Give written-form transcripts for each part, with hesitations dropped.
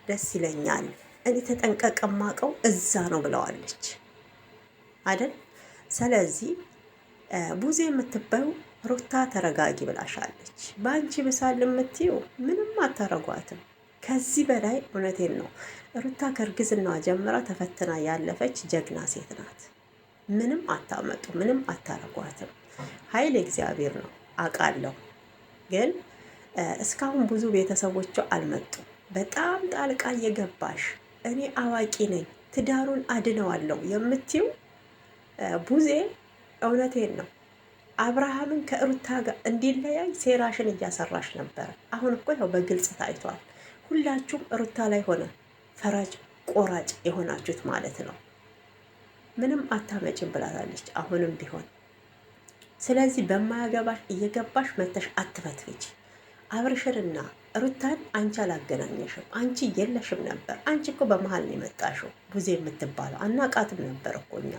ደስ ይለኛል። እኔ ተጠንቀቅ ማቀው እዛ ነው ብለዋለች አይደል? ስለዚህ ቡዜ የምትባዩ ሩታ ተረጋጊ ብላሻለች። በአንቺ ብሳል የምትይው ምንም አታረጓትም። ከዚህ በላይ እውነቴን ነው ሩታ ከእርግዝናዋ ጀምራ ተፈትና ያለፈች ጀግና ሴት ናት። ምንም አታመጡ፣ ምንም አታረጓትም። ኃይል እግዚአብሔር ነው አውቃለሁ። ግን እስካሁን ብዙ ቤተሰቦቿ አልመጡም። በጣም ጣልቃ እየገባሽ እኔ አዋቂ ነኝ ትዳሩን አድነዋለሁ የምትይው ቡዜ እውነቴን ነው አብርሃምን ከሩታ ጋር እንዲለያይ ሴራሽን እያሰራሽ ነበረ። አሁን እኮ ያው በግልጽ ታይቷል። ሁላችሁም ሩታ ላይ ሆነ ፈራጅ ቆራጭ የሆናችሁት ማለት ነው። ምንም አታመጭም ብላታለች አሁንም ቢሆን። ስለዚህ በማያገባሽ እየገባሽ መተሽ አትፈትፍች። አብርሽንና ሩታን አንቺ አላገናኘሽም። አንቺ የለሽም ነበር። አንቺ እኮ በመሀል ነው የመጣሽው። ቡዜ የምትባለው አናቃትም ነበር እኮ እኛ።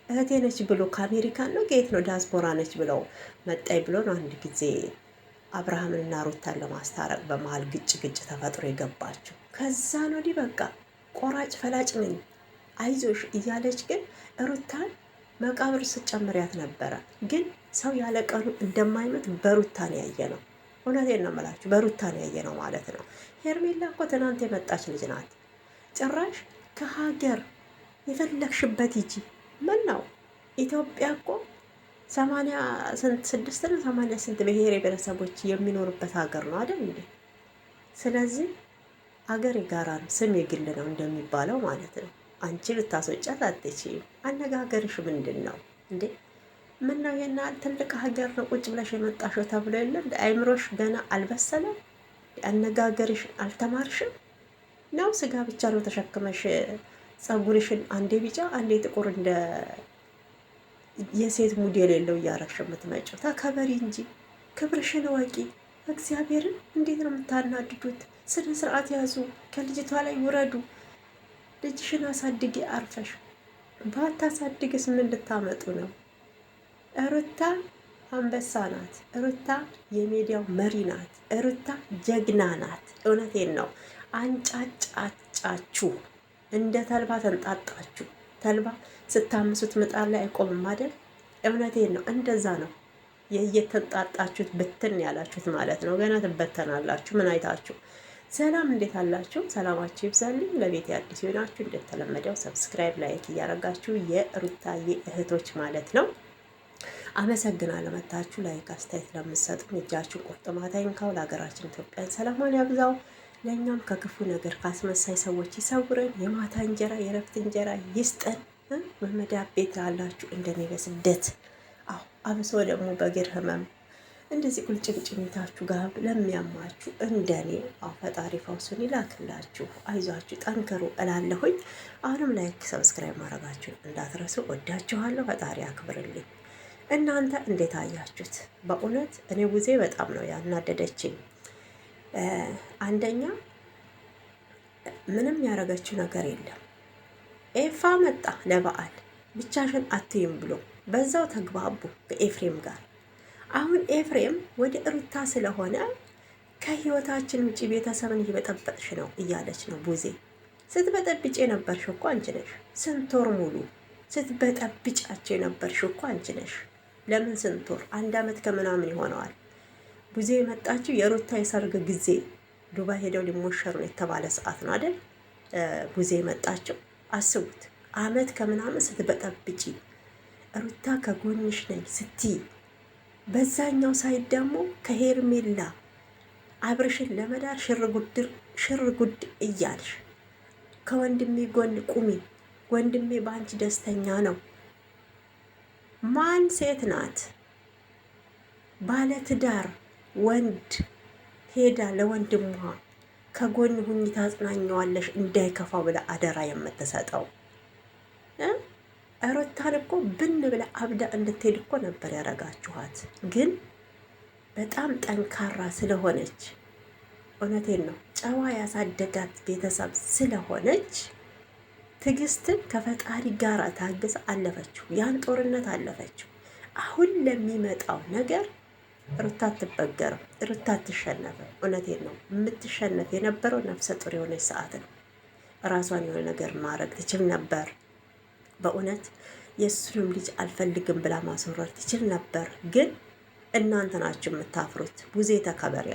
እህቴ ነች ብሎ ከአሜሪካን ነው ከየት ነው ዲያስፖራ ነች ብለው መጣይ ብሎ ነው አንድ ጊዜ አብርሃምንና ሩታን ለማስታረቅ በመሀል ግጭ ተፈጥሮ የገባችው። ከዛ ነው ወዲህ በቃ ቆራጭ ፈላጭ ነኝ አይዞሽ እያለች ግን ሩታን መቃብር ስጨምሪያት ነበረ። ግን ሰው ያለ ቀኑ እንደማይመት በሩታን ያየ ነው። እውነቴን ነው የምላችሁ በሩታን ያየ ነው ማለት ነው። ሄርሜላ እኮ ትናንት የመጣች ልጅ ናት። ጭራሽ ከሀገር የፈለግሽበት ሂጂ። ምን ነው ኢትዮጵያ እኮ 86 ነው 88 ብሔር ብሔረሰቦች የሚኖሩበት ሀገር ነው አይደል እንዴ? ስለዚህ ሀገር የጋራ ነው፣ ስም የግል ነው እንደሚባለው ማለት ነው። አንቺ ልታስወጫት አትችይም። አነጋገርሽ ምንድን ነው እንዴ? ምን ነው የናል ትልቅ ሀገር ነው ቁጭ ብለሽ የመጣሽው ተብሎ የለ እንደ አይምሮሽ ገና አልበሰለም? አነጋገርሽ አልተማርሽም ነው? ስጋ ብቻ ነው ተሸክመሽ ጸጉርሽን አንዴ ቢጫ አንዴ ጥቁር እንደ የሴት ሙድ የሌለው እያረግሽ የምትመጪው። ተከበሪ እንጂ ክብርሽን ወቂ። እግዚአብሔርን እንዴት ነው የምታናድዱት? ስነ ስርዓት ያዙ። ከልጅቷ ላይ ውረዱ። ልጅሽን አሳድጊ አርፈሽ። ባታሳድግስ ምን ልታመጡ ነው? ሩታ አንበሳ ናት። ሩታ የሚዲያው መሪ ናት። ሩታ ጀግና ናት። እውነቴን ነው። አንጫጫጫችሁ፣ እንደ ተልባ ተንጣጣችሁ። ተልባ ስታምሱት ምጣድ ላይ አይቆምም አይደል? እውነቴን ነው። እንደዛ ነው የየተንጣጣችሁት ብትን ያላችሁት ማለት ነው። ገና ትበተናላችሁ። ምን አይታችሁ? ሰላም እንዴት አላችሁ? ሰላማችሁ ይብዛልኝ። ለቤት አዲስ ሆናችሁ እንደተለመደው ሰብስክራይብ፣ ላይክ እያረጋችሁ የሩታዬ እህቶች ማለት ነው አመሰግናለሁ። መታችሁ ላይክ አስተያየት ለምትሰጡን እጃችሁን ቁርጥማታይን ካው ለሀገራችን ኢትዮጵያን ሰላማን ያብዛው። ለእኛም ከክፉ ነገር ካስመሳይ ሰዎች ይሰውረን። የማታ እንጀራ የረፍት እንጀራ ይስጠን። መመዳ ቤት ላላችሁ እንደኔ በስደት አብሶ ደግሞ በእግር ህመም እንደዚህ ቁልጭምጭሚታችሁ ጋር ለሚያማችሁ እንደኔ ፈጣሪ ፈውሱን ይላክላችሁ። አይዟችሁ ጠንክሩ እላለሁኝ። አሁንም ላይክ ሰብስክራይብ ማድረጋችሁን እንዳትረሱ። ወዳችኋለሁ። ፈጣሪ አክብርልኝ። እናንተ እንዴት አያችሁት? በእውነት እኔ ቡዜ በጣም ነው ያናደደችኝ። አንደኛ ምንም ያደረገችው ነገር የለም። ኤፋ መጣ ለበዓል ብቻሽን አትይም ብሎ በዛው ተግባቡ ከኤፍሬም ጋር። አሁን ኤፍሬም ወደ ሩታ ስለሆነ ከህይወታችን ውጭ ቤተሰብን እየበጠበጥሽ ነው እያለች ነው ቡዜ። ስትበጠብጭ የነበርሽ እኮ አንቺ ነሽ። ስንት ወር ሙሉ ስትበጠብጫቸው የነበርሽ እኮ አንቺ ነሽ። ለምን ስንት ወር? 1 ዓመት ከምናምን ይሆነዋል። ቡዜ የመጣችው የሩታ የሰርግ ጊዜ ዱባይ ሄደው ሊሞሸሩ የተባለ ሰዓት ነው አይደል? ቡዜ የመጣችው አስቡት። 1 ዓመት ከምናምን ስትበጠብጪ ሩታ ከጎንሽ ነኝ ስትይ፣ በዛኛው ሳይድ ደግሞ ከሄርሜላ አብርሽን ለመዳር ሽር ጉድ እያልሽ ከወንድሜ ጎን ቁሚ፣ ወንድሜ በአንቺ ደስተኛ ነው። ማን ሴት ናት? ባለትዳር ወንድ ሄዳ ለወንድሟ ከጎን ሁኚ ታጽናኘዋለሽ እንዳይከፋው ብላ አደራ የምትሰጠው? ሩታን እኮ ብን ብላ አብዳ እንድትሄድ እኮ ነበር ያረጋችኋት። ግን በጣም ጠንካራ ስለሆነች፣ እውነቴን ነው ጨዋ ያሳደጋት ቤተሰብ ስለሆነች ትዕግስትን ከፈጣሪ ጋር ታግዛ አለፈችው። ያን ጦርነት አለፈችው። አሁን ለሚመጣው ነገር ሩታ አትበገርም፣ ሩታ አትሸነፍም። እውነቴን ነው። የምትሸነፍ የነበረው ነፍሰ ጡር የሆነች ሰዓት ነው። ራሷን የሆነ ነገር ማድረግ ትችል ነበር። በእውነት የእሱንም ልጅ አልፈልግም ብላ ማስወረድ ትችል ነበር። ግን እናንተ ናችሁ የምታፍሩት። ቡዜ ተከበሪ።